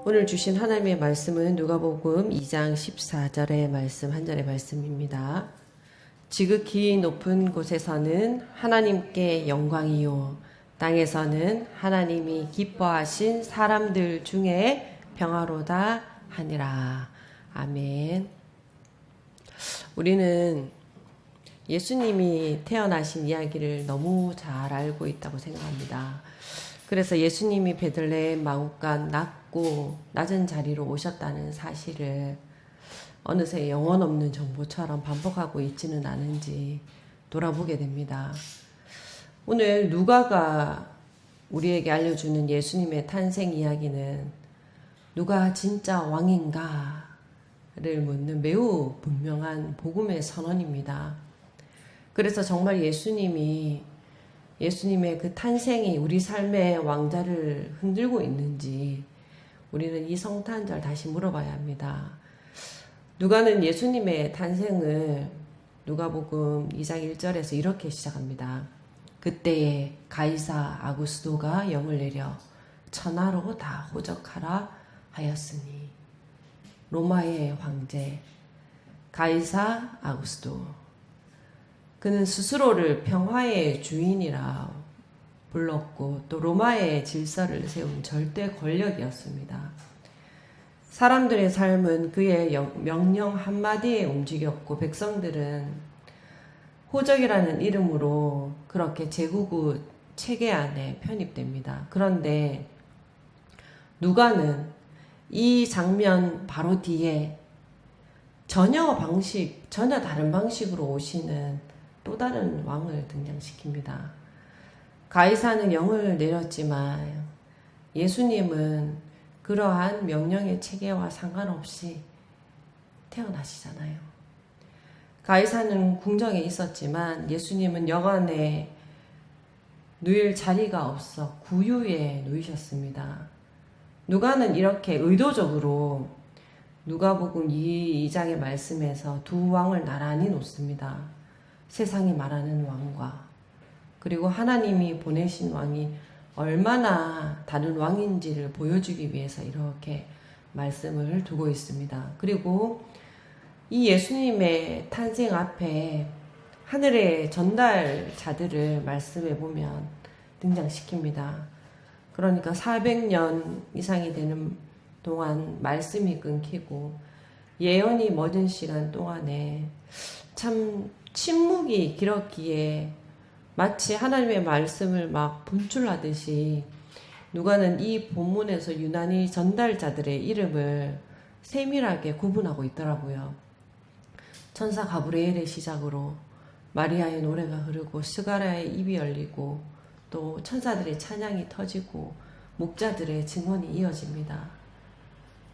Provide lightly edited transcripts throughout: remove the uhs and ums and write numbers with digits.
오늘 주신 하나님의 말씀은 누가복음 2장 14절의 말씀 한 절의 말씀입니다. 지극히 높은 곳에서는 하나님께 영광이요 땅에서는 하나님이 기뻐하신 사람들 중에 평화로다 하니라. 아멘. 우리는 예수님이 태어나신 이야기를 너무 잘 알고 있다고 생각합니다. 그래서 예수님이 베들레헴 마구간 낮고 낮은 자리로 오셨다는 사실을 어느새 영혼 없는 정보처럼 반복하고 있지는 않은지 돌아보게 됩니다. 오늘 누가가 우리에게 알려주는 예수님의 탄생 이야기는 누가 진짜 왕인가를 묻는 매우 분명한 복음의 선언입니다. 그래서 정말 예수님의 그 탄생이 우리 삶의 왕자를 흔들고 있는지 우리는 이 성탄절 다시 물어봐야 합니다. 누가는 예수님의 탄생을 누가복음 2장 1절에서 이렇게 시작합니다. 그때에 가이사 아구스도가 영을 내려 천하로 다 호적하라 하였으니. 로마의 황제 가이사 아구스도, 그는 스스로를 평화의 주인이라 불렀고 또 로마의 질서를 세운 절대 권력이었습니다. 사람들의 삶은 그의 명령 한마디에 움직였고 백성들은 호적이라는 이름으로 그렇게 제국의 체계 안에 편입됩니다. 그런데 누가는 이 장면 바로 뒤에 전혀 다른 방식으로 오시는 또 다른 왕을 등장시킵니다. 가이사는 영을 내렸지만 예수님은 그러한 명령의 체계와 상관없이 태어나시잖아요. 가이사는 궁정에 있었지만 예수님은 여관에 누일 자리가 없어 구유에 누이셨습니다. 누가는 이렇게 의도적으로 누가복음 2장의 말씀에서 두 왕을 나란히 놓습니다. 세상이 말하는 왕과 그리고 하나님이 보내신 왕이 얼마나 다른 왕인지를 보여주기 위해서 이렇게 말씀을 두고 있습니다. 그리고 이 예수님의 탄생 앞에 하늘의 전달자들을 말씀해 보면 등장시킵니다. 그러니까 400년 이상이 되는 동안 말씀이 끊기고 예언이 멎은 시간 동안에 참 침묵이 길었기에 마치 하나님의 말씀을 막 분출하듯이 누가는 이 본문에서 유난히 전달자들의 이름을 세밀하게 구분하고 있더라고요. 천사 가브리엘의 시작으로 마리아의 노래가 흐르고 스가랴의 입이 열리고 또 천사들의 찬양이 터지고 목자들의 증언이 이어집니다.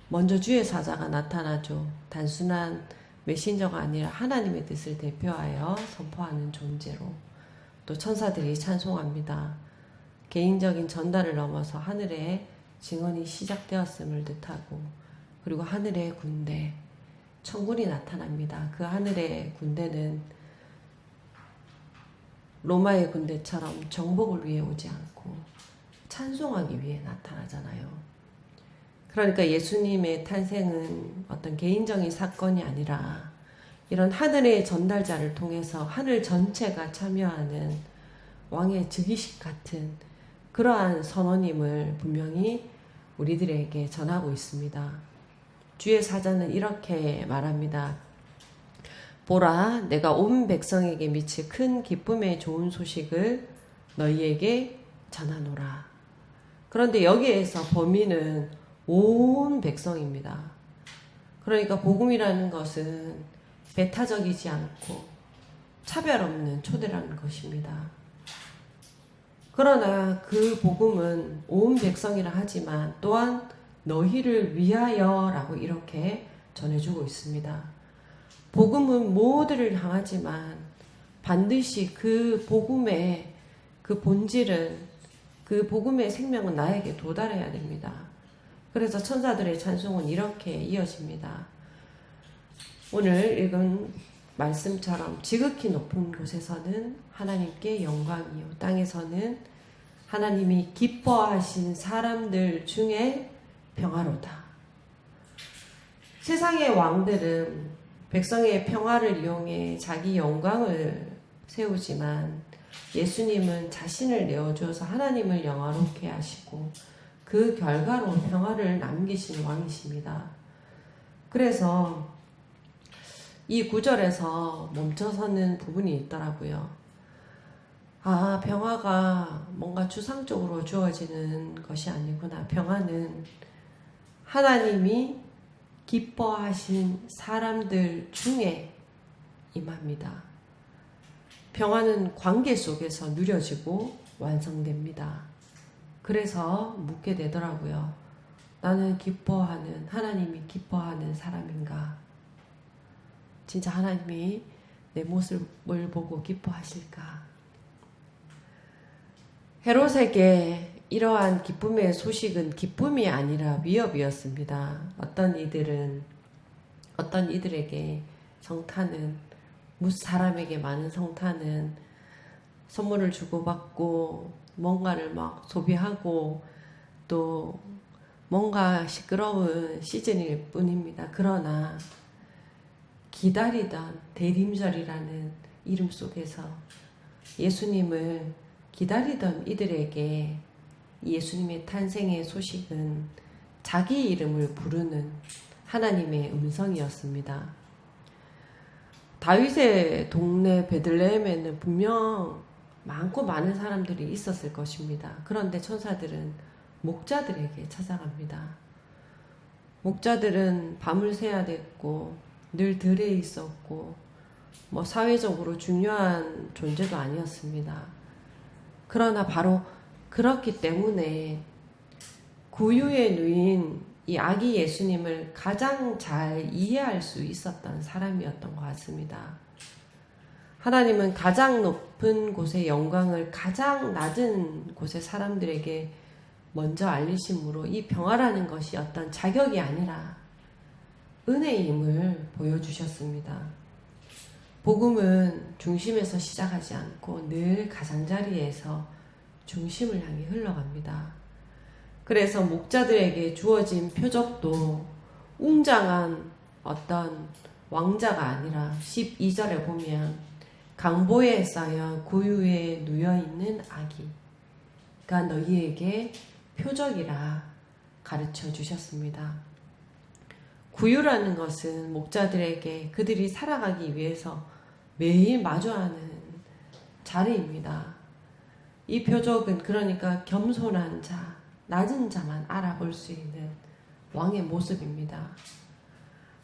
먼저 주의 사자가 나타나죠. 단순한 메신저가 아니라 하나님의 뜻을 대표하여 선포하는 존재로 또 천사들이 찬송합니다. 개인적인 전달을 넘어서 하늘의 증언이 시작되었음을 뜻하고 그리고 하늘의 군대, 천군이 나타납니다. 그 하늘의 군대는 로마의 군대처럼 정복을 위해 오지 않고 찬송하기 위해 나타나잖아요. 그러니까 예수님의 탄생은 어떤 개인적인 사건이 아니라 이런 하늘의 전달자를 통해서 하늘 전체가 참여하는 왕의 즉위식 같은 그러한 선언임을 분명히 우리들에게 전하고 있습니다. 주의 사자는 이렇게 말합니다. 보라, 내가 온 백성에게 미칠 큰 기쁨의 좋은 소식을 너희에게 전하노라. 그런데 여기에서 범위는 온 백성입니다. 그러니까 복음이라는 것은 배타적이지 않고 차별 없는 초대라는 것입니다. 그러나 그 복음은 온 백성이라 하지만 또한 너희를 위하여라고 이렇게 전해주고 있습니다. 복음은 모두를 향하지만 반드시 그 복음의 그 본질은 그 복음의 생명은 나에게 도달해야 됩니다. 그래서 천사들의 찬송은 이렇게 이어집니다. 오늘 읽은 말씀처럼 지극히 높은 곳에서는 하나님께 영광이요 땅에서는 하나님이 기뻐하신 사람들 중에 평화로다. 세상의 왕들은 백성의 평화를 이용해 자기 영광을 세우지만 예수님은 자신을 내어주어서 하나님을 영화롭게 하시고 그 결과로 평화를 남기신 왕이십니다. 그래서 이 구절에서 멈춰서는 부분이 있더라고요. 아, 평화가 뭔가 추상적으로 주어지는 것이 아니구나. 평화는 하나님이 기뻐하신 사람들 중에 임합니다. 평화는 관계 속에서 누려지고 완성됩니다. 그래서 묻게 되더라고요. 나는 기뻐하는, 하나님이 기뻐하는 사람인가? 진짜 하나님이 내 모습을 보고 기뻐하실까? 헤롯에게 이러한 기쁨의 소식은 기쁨이 아니라 위협이었습니다. 어떤 이들에게 성탄은, 사람에게 많은 성탄은 선물을 주고받고 뭔가를 막 소비하고 또 뭔가 시끄러운 시즌일 뿐입니다. 그러나 기다리던 대림절이라는 이름 속에서 예수님을 기다리던 이들에게 예수님의 탄생의 소식은 자기 이름을 부르는 하나님의 음성이었습니다. 다윗의 동네 베들레헴에는 분명 많고 많은 사람들이 있었을 것입니다. 그런데 천사들은 목자들에게 찾아갑니다. 목자들은 밤을 새야 됐고 늘 들에 있었고 사회적으로 중요한 존재도 아니었습니다. 그러나 바로 그렇기 때문에 구유에 누인 이 아기 예수님을 가장 잘 이해할 수 있었던 사람이었던 것 같습니다. 하나님은 가장 높은 곳의 영광을 가장 낮은 곳의 사람들에게 먼저 알리심으로 이 평화라는 것이 어떤 자격이 아니라 은혜임을 보여주셨습니다. 복음은 중심에서 시작하지 않고 늘 가장자리에서 중심을 향해 흘러갑니다. 그래서 목자들에게 주어진 표적도 웅장한 어떤 왕자가 아니라 12절에 보면 강보에 쌓여 구유에 누여있는 아기가 너희에게 표적이라 가르쳐 주셨습니다. 구유라는 것은 목자들에게 그들이 살아가기 위해서 매일 마주하는 자리입니다. 이 표적은 그러니까 겸손한 자, 낮은 자만 알아볼 수 있는 왕의 모습입니다.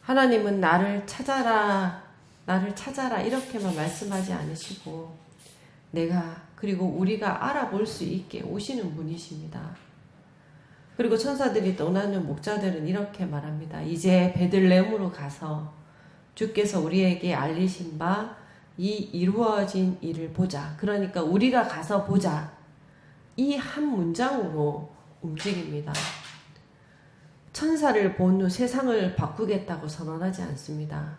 하나님은 나를 찾아라 이렇게만 말씀하지 않으시고 그리고 우리가 알아볼 수 있게 오시는 분이십니다. 그리고 천사들이 떠나는 목자들은 이렇게 말합니다. 이제 베들레헴으로 가서 주께서 우리에게 알리신 바 이 이루어진 일을 보자. 그러니까 우리가 가서 보자. 이 한 문장으로 움직입니다. 천사를 본 후 세상을 바꾸겠다고 선언하지 않습니다.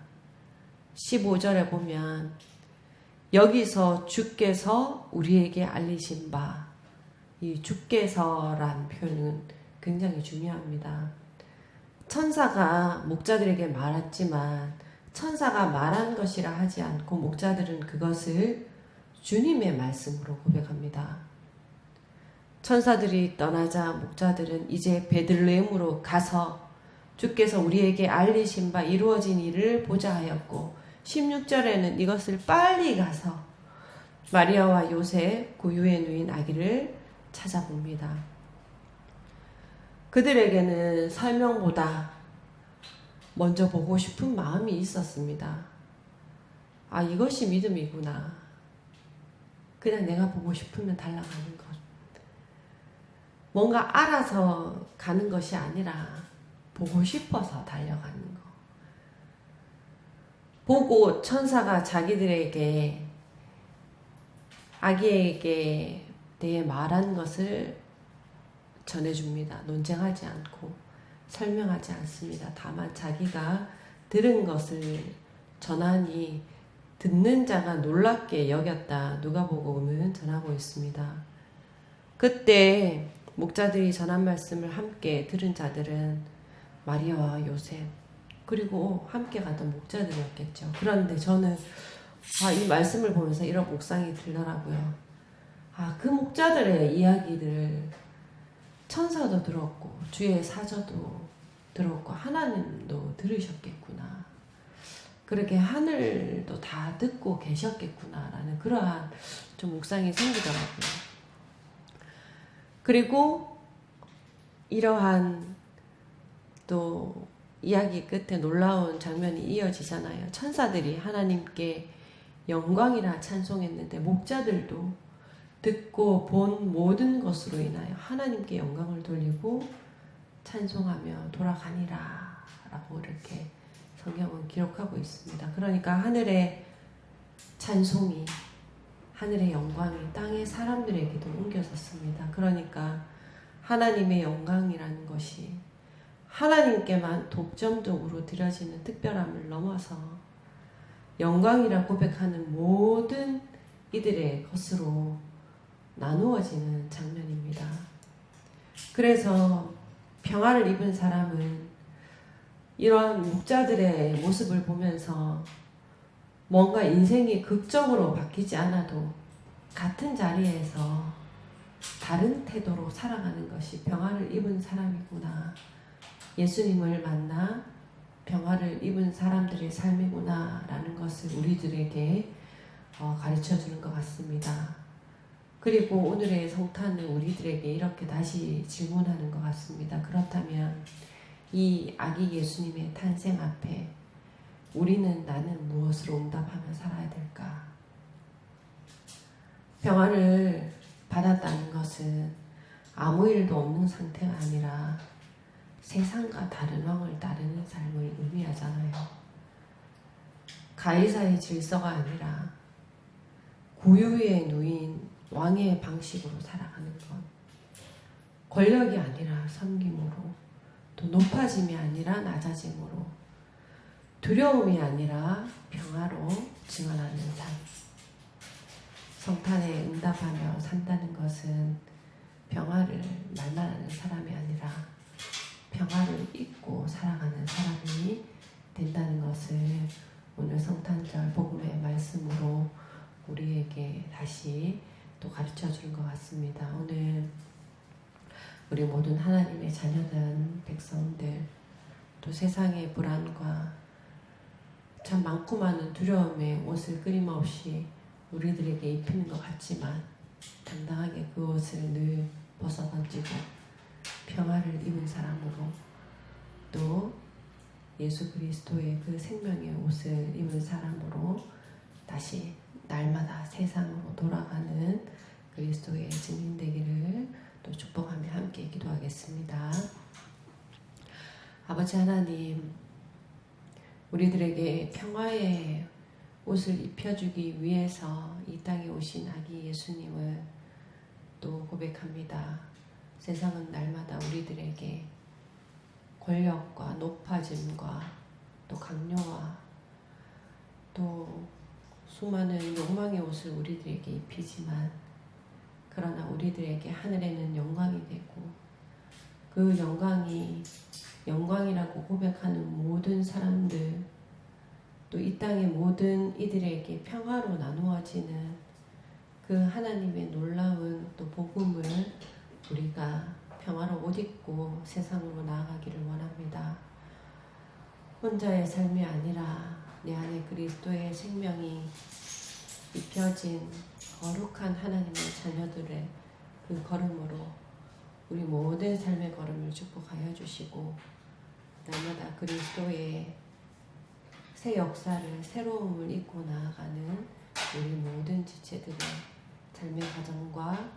15절에 보면 여기서 주께서 우리에게 알리신 바, 이 주께서란 표현은 굉장히 중요합니다. 천사가 목자들에게 말했지만 천사가 말한 것이라 하지 않고 목자들은 그것을 주님의 말씀으로 고백합니다. 천사들이 떠나자 목자들은 이제 베들레헴으로 가서 주께서 우리에게 알리신 바 이루어진 일을 보자 하였고 16절에는 이것을 빨리 가서 마리아와 요셉 구유에 누인 아기를 찾아봅니다. 그들에게는 설명보다 먼저 보고 싶은 마음이 있었습니다. 아, 이것이 믿음이구나. 그냥 내가 보고 싶으면 달려가는 것. 뭔가 알아서 가는 것이 아니라 보고 싶어서 달려가는 것. 보고 천사가 자기들에게 아기에게 대해 말한 것을 전해줍니다. 논쟁하지 않고 설명하지 않습니다. 다만 자기가 들은 것을 전하니 듣는 자가 놀랍게 여겼다. 누가복음은 전하고 있습니다. 그때 목자들이 전한 말씀을 함께 들은 자들은 마리아와 요셉 그리고 함께 갔던 목자들이었겠죠. 그런데 저는 이 말씀을 보면서 이런 묵상이 들더라고요. 그 목자들의 이야기들을 천사도 들었고 주의 사저도 들었고 하나님도 들으셨겠구나. 그렇게 하늘도 다 듣고 계셨겠구나라는 그러한 좀 묵상이 생기더라고요. 그리고 이러한 또 이야기 끝에 놀라운 장면이 이어지잖아요. 천사들이 하나님께 영광이라 찬송했는데 목자들도 듣고 본 모든 것으로 인하여 하나님께 영광을 돌리고 찬송하며 돌아가니라 라고 이렇게 성경은 기록하고 있습니다. 그러니까 하늘의 찬송이 하늘의 영광이 땅의 사람들에게도 옮겨졌습니다. 그러니까 하나님의 영광이라는 것이 하나님께만 독점적으로 드려지는 특별함을 넘어서 영광이라 고백하는 모든 이들의 것으로 나누어지는 장면입니다. 그래서 평화를 입은 사람은 이러한 목자들의 모습을 보면서 뭔가 인생이 극적으로 바뀌지 않아도 같은 자리에서 다른 태도로 살아가는 것이 평화를 입은 사람이구나. 예수님을 만나 평화를 입은 사람들의 삶이구나 라는 것을 우리들에게 가르쳐 주는 것 같습니다. 그리고 오늘의 성탄은 우리들에게 이렇게 다시 질문하는 것 같습니다. 그렇다면 이 아기 예수님의 탄생 앞에 나는 무엇으로 응답하며 살아야 될까? 평화를 받았다는 것은 아무 일도 없는 상태가 아니라 세상과 다른 왕을 따르는 삶을 의미하잖아요. 가이사의 질서가 아니라 고유에 누인 왕의 방식으로 살아가는 것. 권력이 아니라 섬김으로, 또 높아짐이 아니라 낮아짐으로, 두려움이 아니라 평화로 증언하는 삶. 성탄에 응답하며 산다는 것은 평화를 말만 하는 사람이 아니라 평화를 잊고 살아가는 사람이 된다는 것을 오늘 성탄절 복음의 말씀으로 우리에게 다시 또 가르쳐 주는 것 같습니다. 오늘 우리 모든 하나님의 자녀된 백성들, 또 세상의 불안과 참 많고 많은 두려움의 옷을 끊임없이 우리들에게 입히는 것 같지만 당당하게 그 옷을 늘 벗어던지고 평화를 입은 사람으로, 또 예수 그리스도의 그 생명의 옷을 입은 사람으로 다시 날마다 세상으로 돌아가는 그리스도의 증인 되기를 또 축복하며 함께 기도하겠습니다. 아버지 하나님, 우리들에게 평화의 옷을 입혀주기 위해서 이 땅에 오신 아기 예수님을 또 고백합니다. 세상은 날마다 우리들에게 권력과 높아짐과 또 강요와 또 수많은 욕망의 옷을 우리들에게 입히지만, 그러나 우리들에게 하늘에는 영광이 되고 그 영광이 영광이라고 고백하는 모든 사람들, 또 이 땅의 모든 이들에게 평화로 나누어지는 그 하나님의 놀라운 또 복음을 우리가 평화로 옷 입고 세상으로 나아가기를 원합니다. 혼자의 삶이 아니라 내 안에 그리스도의 생명이 입혀진 거룩한 하나님의 자녀들의 그 걸음으로 우리 모든 삶의 걸음을 축복하여 주시고, 날마다 그리스도의 새 역사를, 새로움을 입고 나아가는 우리 모든 지체들의 삶의 과정과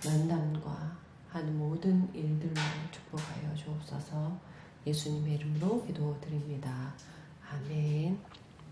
만남과 하는 모든 일들로 축복하여 주옵소서. 예수님의 이름으로 기도드립니다. 아멘.